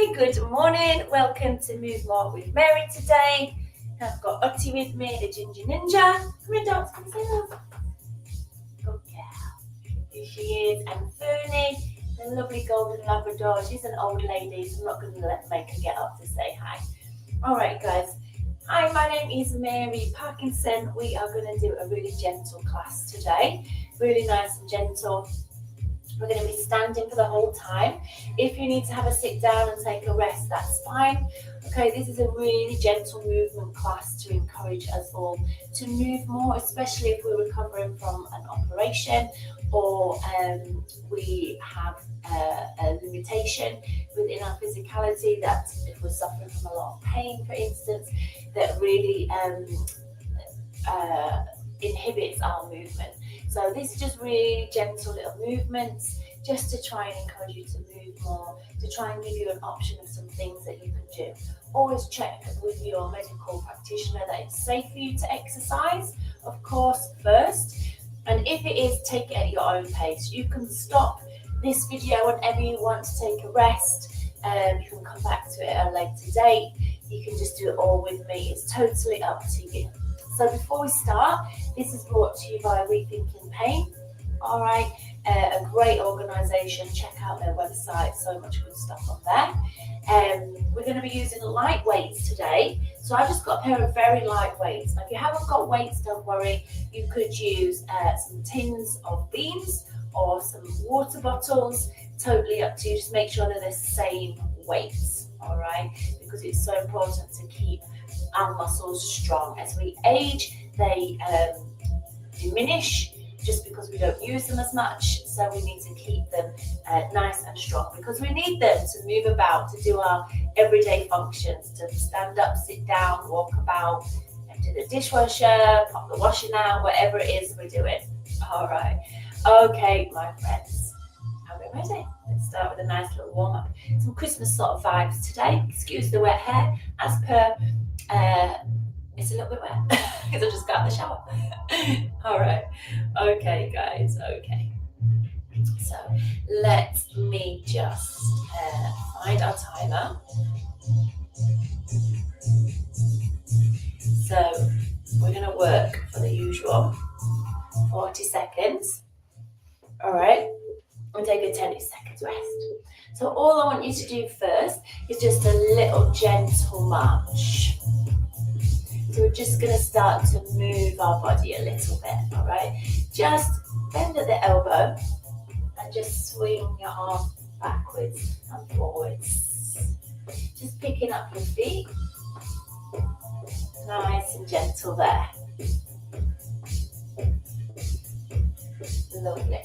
Hi, good morning. Welcome to Move More with Mary today. I've got Utty with me, the Ginger Ninja. Come in, dogs, come say hello. Good girl. Here she is. And Fernie, the lovely golden Labrador. She's an old lady, so I'm not going to make her get up to say hi. All right, guys. Hi, my name is Mary Parkinson. We are going to do a really gentle class today. Really nice and gentle. We're going to be standing for the whole time. If you need to have a sit down and take a rest, that's fine. Okay, this is a really gentle movement class to encourage us all to move more, especially if we're recovering from an operation or we have a limitation within our physicality, that if we're suffering from a lot of pain, for instance, that really inhibits our movement. So this is just really gentle little movements just to try and encourage you to move more, to try and give you an option of some things that you can do. Always check with your medical practitioner that it's safe for you to exercise, of course, first. And if it is, take it at your own pace. You can stop this video whenever you want to take a rest. You can come back to it at a later date. You can just do it all with me. It's totally up to you. So before we start, this is brought to you by Rethinking Pain. All right, a great organisation. Check out their website. So much good stuff on there. We're going to be using light weights today. So I just got a pair of very light weights. Now, if you haven't got weights, don't worry. You could use some tins of beans or some water bottles. Totally up to you. Just make sure they're the same weights. All right, because it's so important to keep our muscles strong. As we age, they diminish just because we don't use them as much, so we need to keep them nice and strong, because we need them to move about, to do our everyday functions, to stand up, sit down, walk about, empty the dishwasher, pop the washing out, whatever it is we're doing. All right, okay, my friends, are we ready? Let's start with a nice little warm-up. Some Christmas sort of vibes today. Excuse the wet hair, as per it's a little bit wet because I just got out of the shower. All right, okay guys, okay, so let me just find our timer. So we're going to work for the usual 40 seconds. All right, and take a 10 seconds rest. So all I want you to do first is just a little gentle march. So we're just going to start to move our body a little bit, all right? Just bend at the elbow and just swing your arm backwards and forwards. Just picking up your feet. Nice and gentle there. Lovely.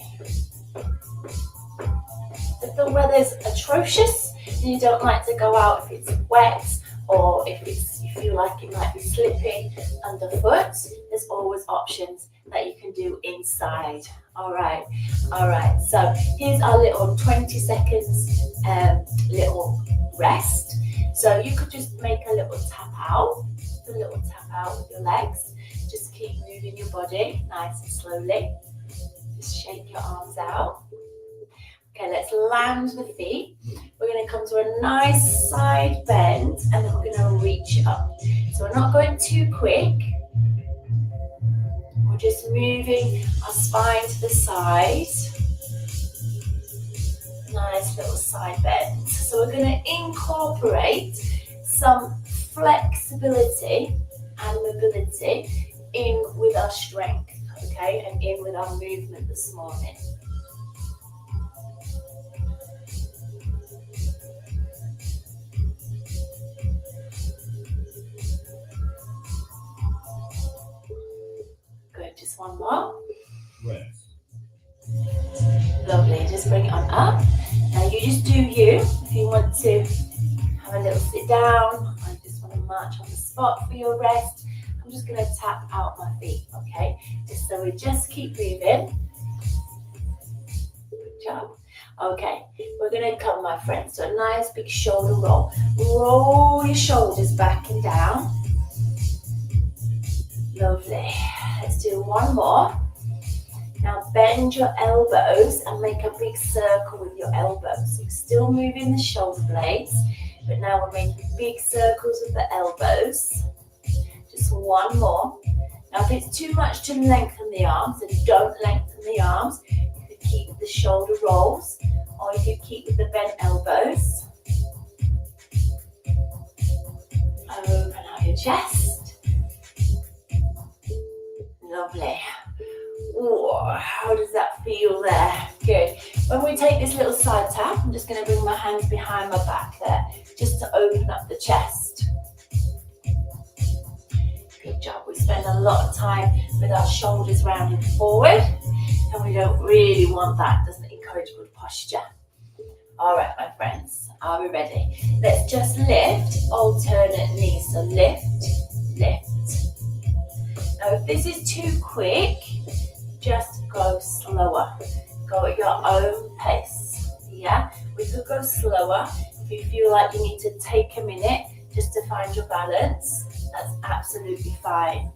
If the weather's atrocious and you don't like to go out, if it's wet or if you feel like it might be slipping underfoot, there's always options that you can do inside. All right. So here's our little 20 seconds little rest. So you could just make a little tap out with your legs. Just keep moving your body nice and slowly. Just shake your arms out. Okay, let's land the feet. We're going to come to a nice side bend and then we're going to reach up. So we're not going too quick. We're just moving our spine to the side. Nice little side bend. So we're going to incorporate some flexibility and mobility in with our strength, okay, and in with our movement this morning. Just one more. Rest. Lovely. Just bring it on up. Now you just do you. If you want to have a little sit down, I just want to march on the spot for your rest. I'm just going to tap out my feet, okay? Just so we just keep moving. Good job. Okay, we're going to come, my friends, to a nice big shoulder roll. Roll your shoulders back and down. Lovely. Let's do one more. Now bend your elbows and make a big circle with your elbows. So you're still moving the shoulder blades, but now we're making big circles with the elbows. Just one more. Now if it's too much to lengthen the arms, then don't lengthen the arms. You could keep the shoulder rolls, or you could keep with the bent elbows. Open out your chest. Lovely. Ooh, how does that feel there? Good. When we take this little side tap, I'm just going to bring my hands behind my back there, just to open up the chest. Good job. We spend a lot of time with our shoulders rounded forward, and we don't really want that. It doesn't encourage good posture. All right, my friends, are we ready? Let's just lift, alternate knees. So lift, lift. Now, if this is too quick, just go slower. Go at your own pace. Yeah, we could go slower. If you feel like you need to take a minute just to find your balance, that's absolutely fine.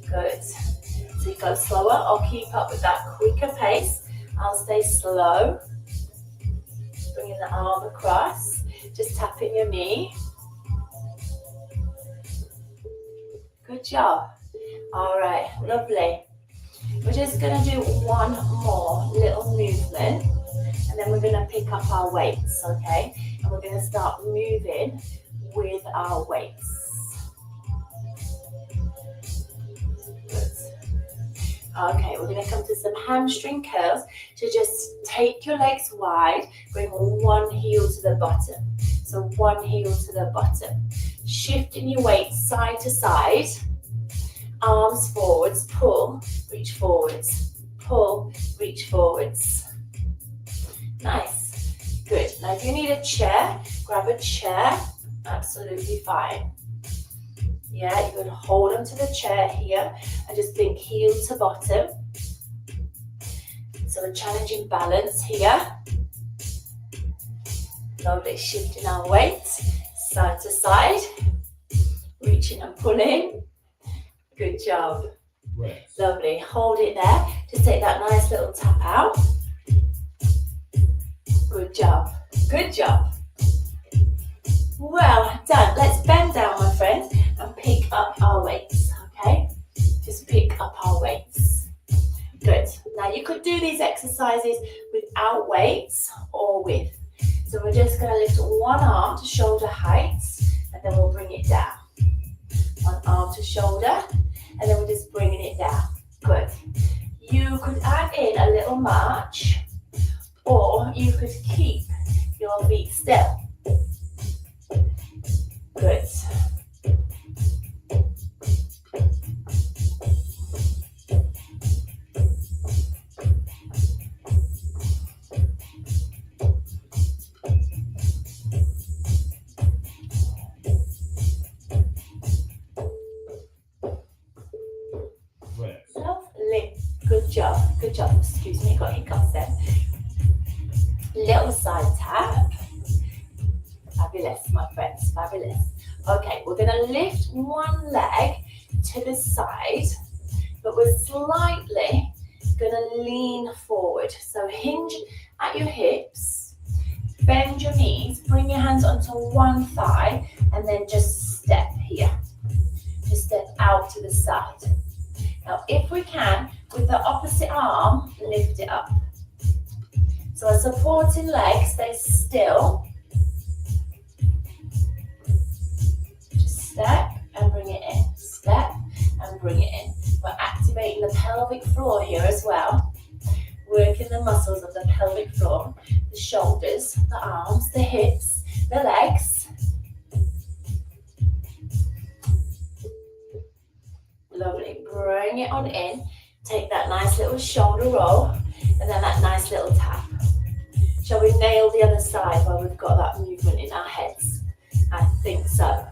Good. So you go slower. I'll keep up with that quicker pace. I'll stay slow. Bringing the arm across. Just tapping your knee. Good job. All right, lovely. We're just going to do one more little movement, and then we're going to pick up our weights, okay? And we're going to start moving with our weights. Good. Okay, we're going to come to some hamstring curls. So just take your legs wide, bring one heel to the bottom. So one heel to the bottom. Shifting your weight side to side. Arms forwards, pull, reach forwards. Pull, reach forwards. Nice. Good. Now if you need a chair, grab a chair. Absolutely fine. Yeah, you can hold onto the chair here and just think heel to bottom. So a challenging balance here. Lovely. Shifting our weight side to side. Reaching and pulling. Good job. Right. Lovely. Hold it there. Just take that nice little tap out. Good job. Good job. Well done. Let's bend down, my friends, and pick up our weights, okay? Just pick up our weights. Good. Now you could do these exercises without weights or with. So we're just going to lift one arm to shoulder height, and then we'll bring it down. One arm to shoulder, and then we're just bringing it down. Good. You could add in a little march, or you could keep your feet still. Good. Lovely. Good job. Good job. Excuse me, got hiccups there. Little side tap. Fabulous, my friends, fabulous. Okay, we're going to lift one leg to the side, but we're slightly going to lean forward. So hinge at your hips, bend your knees, bring your hands onto one thigh, and then just step here. Just step out to the side. Now, if we can, with the opposite arm, lift it up. So a supporting leg stays still. Step and bring it in. Step and bring it in. We're activating the pelvic floor here as well. Working the muscles of the pelvic floor, the shoulders, the arms, the hips, the legs. Lovely. Bring it on in. Take that nice little shoulder roll and then that nice little tap. Shall we nail the other side while we've got that movement in our heads? I think so.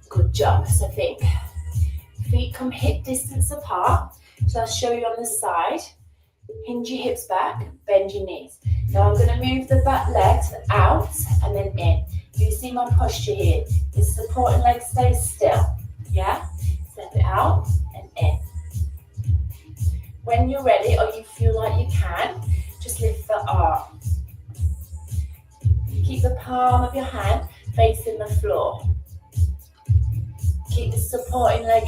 Good job. So think. Feet come hip distance apart. So I'll show you on the side. Hinge your hips back, bend your knees. Now I'm going to move the back legs out and then in. You see my posture here. The supporting leg stays still. Yeah? Step tap it out and in. When you're ready or you feel like you can, just lift the arm. Keep the palm of your hand facing the floor. Keep the supporting leg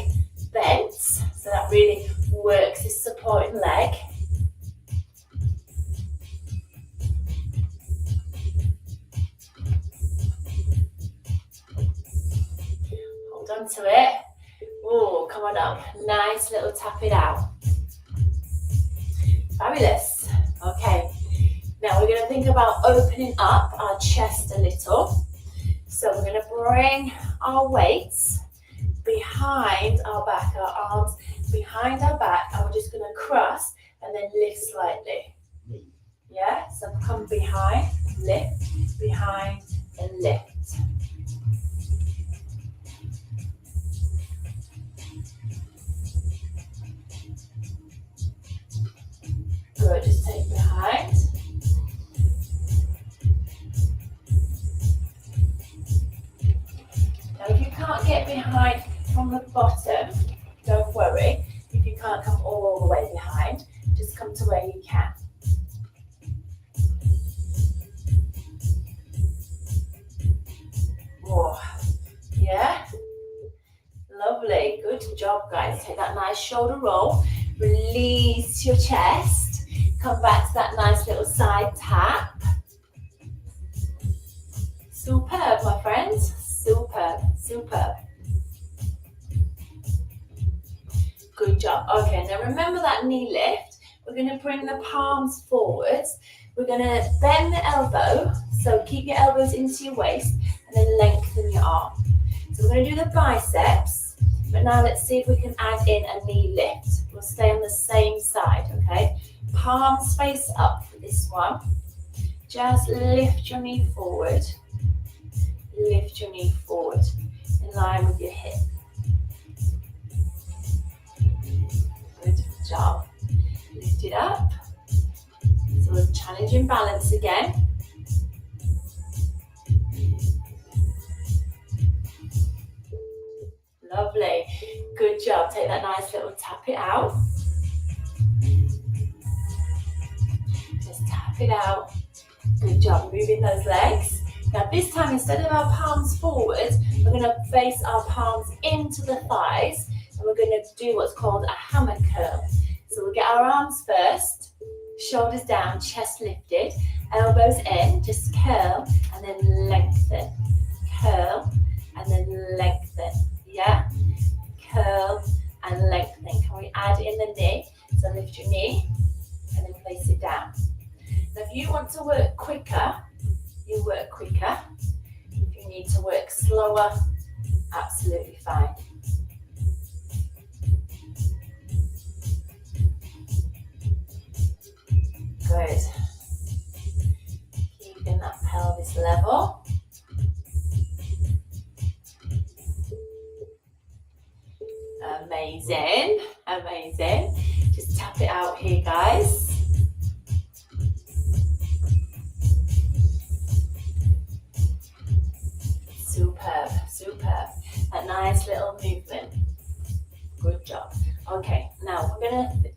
bent, so that really works this supporting leg. Hold on to it. Oh, come on up. Nice little tap it out. Fabulous. Okay. Now we're going to think about opening up our chest a little. So we're going to bring our weights behind our back, our arms behind our back, and we're just going to cross and then lift slightly. Yeah, so come behind, lift, behind, and lift. Good, just take behind. Now if you can't get behind from the bottom, don't worry. If you can't come all the way behind, just come to where you can. Oh, yeah, lovely, good job guys. Take that nice shoulder roll, release your chest, come back to that nice little side tap. Superb, my friends, superb, superb. Good job. Okay, now remember that knee lift. We're going to bring the palms forwards. We're going to bend the elbow, so keep your elbows into your waist and then lengthen your arm. So we're going to do the biceps, but now let's see if we can add in a knee lift. We'll stay on the same side, okay? Palms face up for this one. Just lift your knee forward. Lift your knee forward in line with your hip. Good job. Lift it up. So we're challenging balance again. Lovely. Good job. Take that nice little tap it out. Just tap it out. Good job. Moving those legs. Now this time, instead of our palms forward, we're going to face our palms into the thighs, and we're going to do what's called a hammer curl. So we'll get our arms first, shoulders down, chest lifted, elbows in, just curl and then lengthen. Curl and then lengthen. Yeah? Curl and lengthen. Can we add in the knee? So lift your knee and then place it down. Now if you want to work quicker, you work quicker. If you need to work slower, absolutely fine. Good. Keeping that pelvis level. Amazing, amazing. Just tap it out here, guys. Superb, superb. That nice little movement. Good job. Okay, now we're going to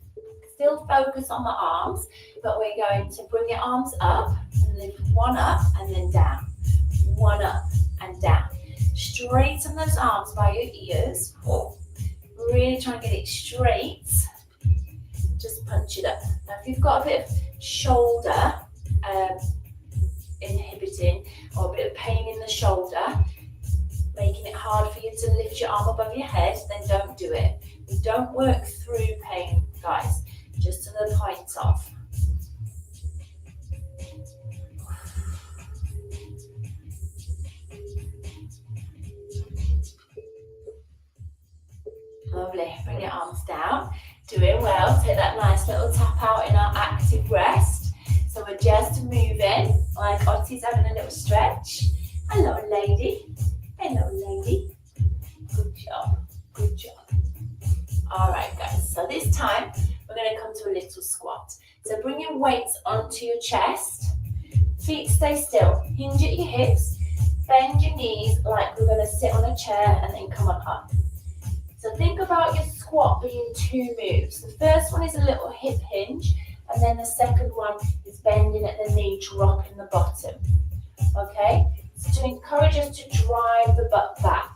still focus on the arms, but we're going to bring your arms up and lift one up and then down. One up and down. Straighten those arms by your ears. Really try and get it straight. Just punch it up. Now if you've got a bit of shoulder inhibiting or a bit of pain in the shoulder, making it hard for you to lift your arm above your head, then don't do it. We don't work through pain, guys, just to the point of. Lovely. Bring your arms down. Doing well. Take that nice little tap out in our active rest. So we're just moving like Ottie's having a little stretch. Hello, lady. Hello, lady. Good job. Good job. All right, guys. So this time we're going to come to a little squat. So bring your weights onto your chest. Feet stay still. Hinge at your hips. Bend your knees like we're going to sit on a chair and then come on up. So think about your squat being 2 moves. The first one is a little hip hinge, and then the second one is bending at the knee, dropping the bottom. Okay? So to encourage us to drive the butt back.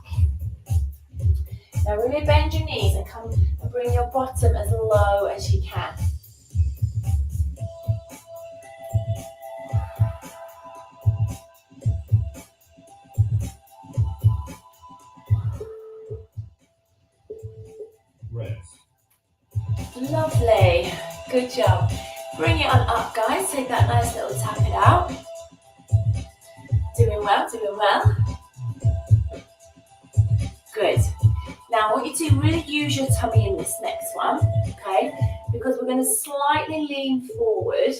Now really bend your knees and come and bring your bottom as low as you can. Lovely. Good job. Bring it on up, guys. Take that nice little tap it out. Doing well, doing well. Good. Now I want you to really use your tummy in this next one, okay? Because we're going to slightly lean forward.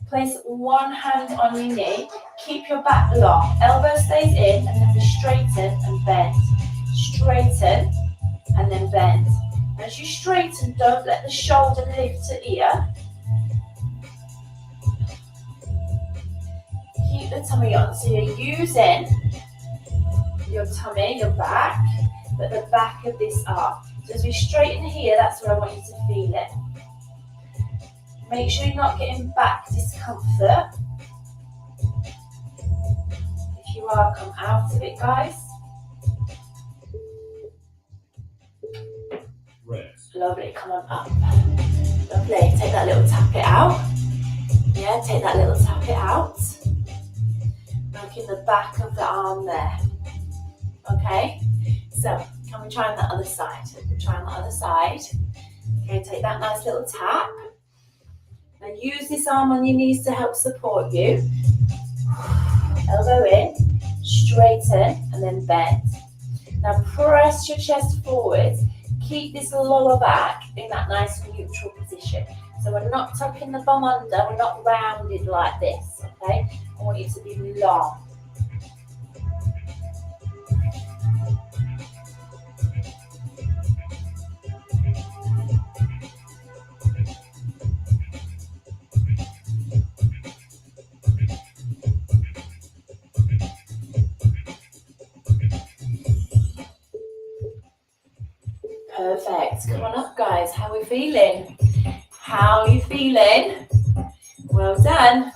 Place one hand on your knee. Keep your back long. Elbow stays in, and then we straighten and bend. Straighten and then bend. As you straighten, don't let the shoulder lift to ear. Keep the tummy on. So you're using your tummy, your back, but the back of this arm. So as we straighten here, that's where I want you to feel it. Make sure you're not getting back discomfort. If you are, come out of it, guys. Lovely, come on up. Lovely, take that little tap it out. Yeah, take that little tap it out. Working the back of the arm there. Okay, so can we try on the other side? We'll try on the other side. Okay, take that nice little tap. Now use this arm on your knees to help support you. Elbow in, straighten, and then bend. Now press your chest forwards. Keep this lower back in that nice neutral position. So we're not tucking the bum under, we're not rounded like this, okay? I want you to be long. Perfect. Come on up, guys. How are we feeling? How are you feeling? Well done.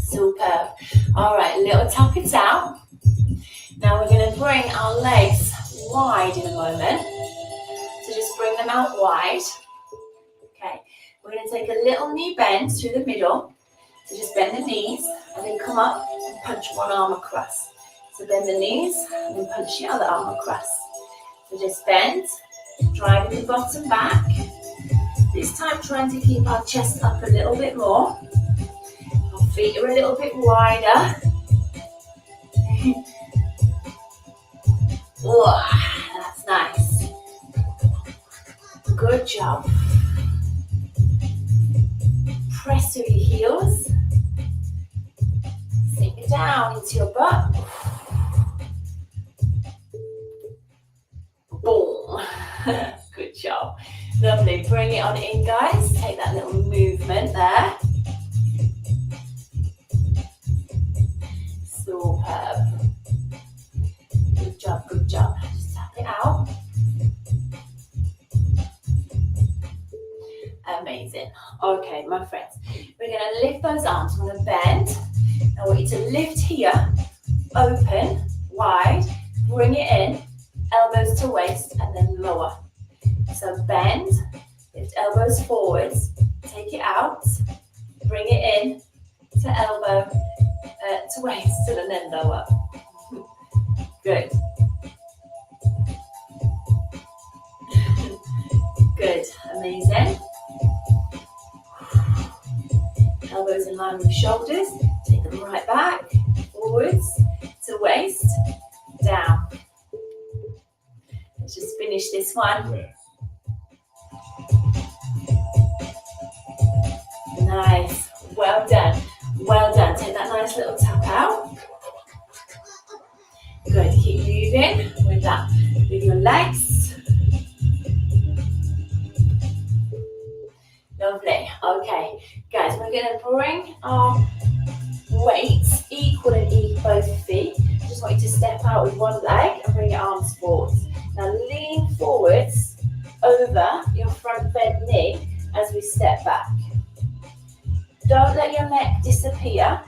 Superb. All right, little tap it out. Now we're going to bring our legs wide in a moment. So just bring them out wide. Okay. We're going to take a little knee bend through the middle. So just bend the knees and then come up and punch one arm across. So bend the knees and then punch the other arm across. So just bend, driving the bottom back. This time trying to keep our chest up a little bit more. Our feet are a little bit wider. That's nice. Good job. Press through your heels. Sink it down into your butt. Boom. Good job. Lovely. Bring it on in, guys. Take that little movement there. Superb. Good job, good job. Just tap it out. Amazing. Okay, my friends. We're going to lift those arms. We're going to bend. I want you to lift here, open, wide, bring it in. Elbows to waist and then lower. So bend, lift elbows forwards, take it out, bring it in to elbow, to waist and then lower. Good. Good, amazing. Elbows in line with shoulders, take them right back, forwards to waist, down. Let's just finish this one. Nice. Well done. Well done. Take that nice little tap out. Good. Keep moving with that, with your legs. Lovely. Okay, guys, we're going to bring our weights equal in both feet. Just want you to step out with one leg and bring your arms forwards. Now lean forwards over your front bent knee as we step back. Don't let your neck disappear.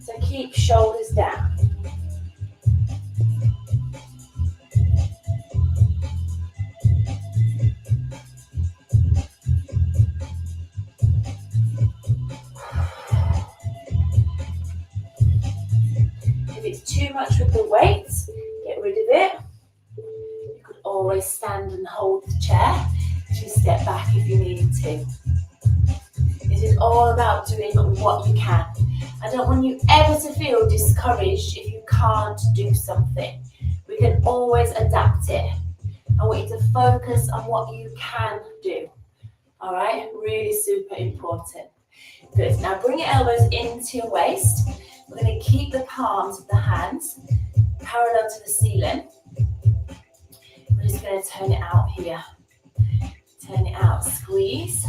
So keep shoulders down. If it's too much with the weights, get rid of it. You could always stand and hold the chair. Just step back if you needed to. This is all about doing what you can. I don't want you ever to feel discouraged if you can't do something. We can always adapt it. I want you to focus on what you can do. All right, really super important. Good, now bring your elbows into your waist. We're going to keep the palms of the hands parallel to the ceiling. We're just going to turn it out here. Turn it out, squeeze.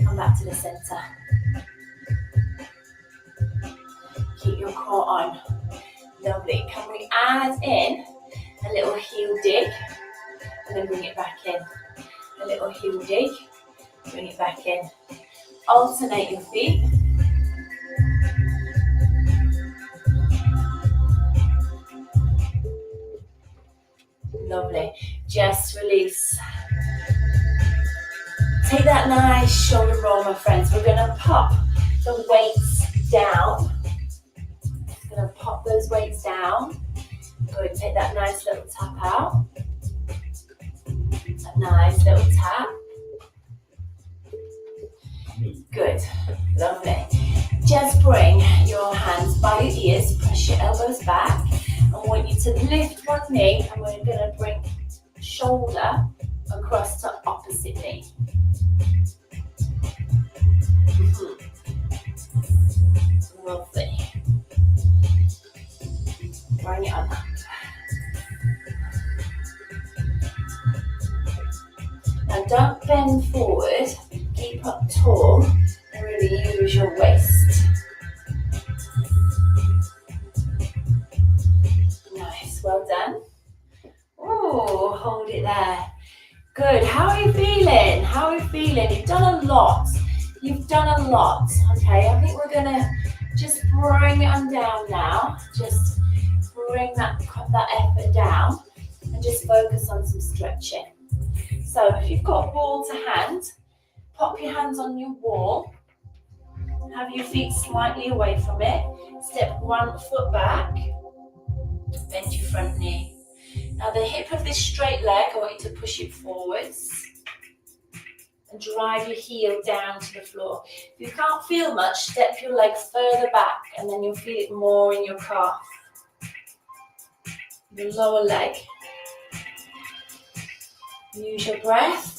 Come back to the center. Keep your core on. Lovely. Can we add in a little heel dig? And then bring it back in. A little heel dig. Bring it back in. Alternate your feet. Lovely. Just release. Take that nice shoulder roll, my friends. We're going to pop the weights down. Going to pop those weights down. Good. Take that nice little tap out. That nice little tap. Good. Lovely. Just bring your hands by your ears. Press your elbows back. I want you to lift one knee, and we're going to bring shoulder across to opposite knee. Lovely. Bring it up. Now don't bend forward. Keep up tall and really use your waist. Nice, well done. Oh, hold it there. Good. How are you feeling? How are you feeling? You've done a lot. You've done a lot. Okay, I think we're gonna just bring it on down now. Just bring that effort down and just focus on some stretching. So if you've got a wall to hand, pop your hands on your wall. Have your feet slightly away from it. Step one foot back. Bend your front knee. Now the hip of this straight leg, I want you to push it forwards and drive your heel down to the floor. If you can't feel much, step your leg further back and then you'll feel it more in your calf. Your lower leg. Use your breath.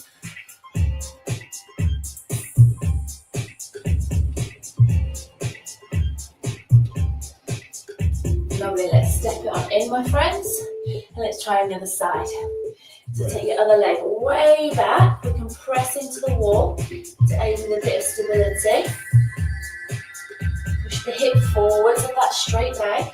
Lovely, let's step it on in, my friends. And let's try on the other side. So take your other leg way back. We can press into the wall to aid with a bit of stability. Push the hip forwards of that straight leg.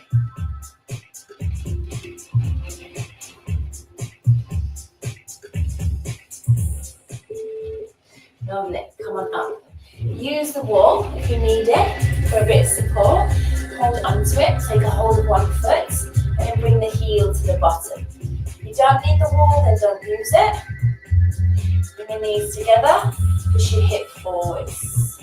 Lovely, come on up. Use the wall if you need it for a bit of support. Hold onto it, take a hold of one foot, and then bring the heel to the bottom. If you don't need the wall, then don't use it. Bring your knees together, push your hip forwards.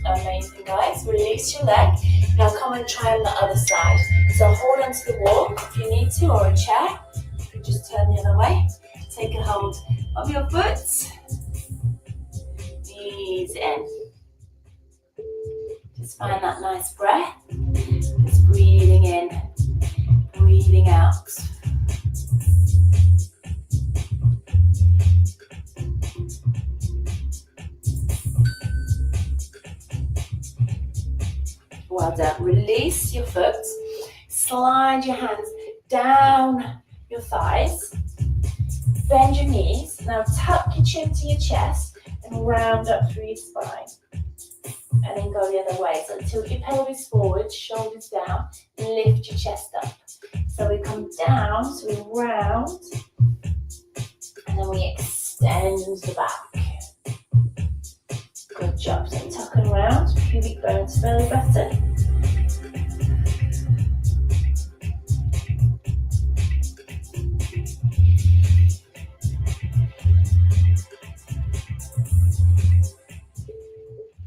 Amazing, guys. Release your leg. Now come and try on the other side. So hold onto the wall if you need to, or a chair. You can just turn the other way. Take a hold of your foot. Knees in. Just find that nice breath. Just breathing in, breathing out. Well done. Release your foot. Slide your hands down your thighs. Bend your knees. Now tuck your chin to your chest and and round up through your spine. And then go the other way. So tilt your pelvis forward, shoulders down, and lift your chest up. So we come down, so we round, and then we extend the back. Good job. So tuck and round, pubic bone to belly button.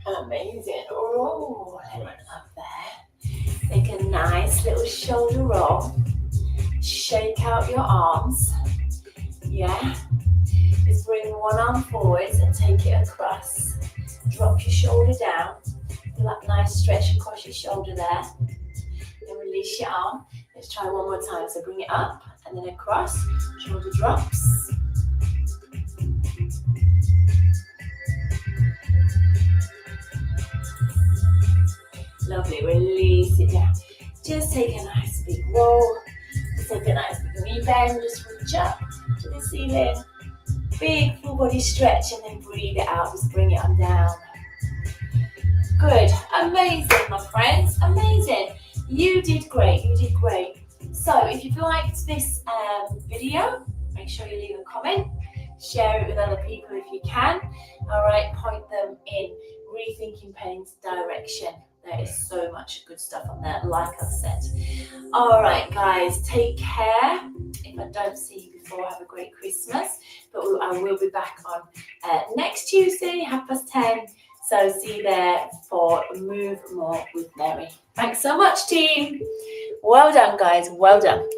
Amazing. Oh, let it up there. Take a nice little shoulder roll. Shake out your arms. Yeah. Just bring one arm forwards and take it across. Drop your shoulder down. Feel that nice stretch across your shoulder there. Then release your arm. Let's try one more time. So bring it up and then across. Shoulder drops. Lovely. Release it down. Just take a nice big roll. Just take a nice big knee bend. Just reach up to the ceiling. Big full body stretch and then breathe it out. Just bring it on down. Good. Amazing, my friends. Amazing. You did great. You did great. So if you've liked this video, make sure you leave a comment. Share it with other people if you can. All right. Point them in Rethinking Pain's direction. There is so much good stuff on there, like I've said. All right, guys, take care. If I don't see you before, have a great Christmas. But I will be back on next Tuesday, 10:30. So see you there for Move More with Mary. Thanks so much, team. Well done, guys. Well done.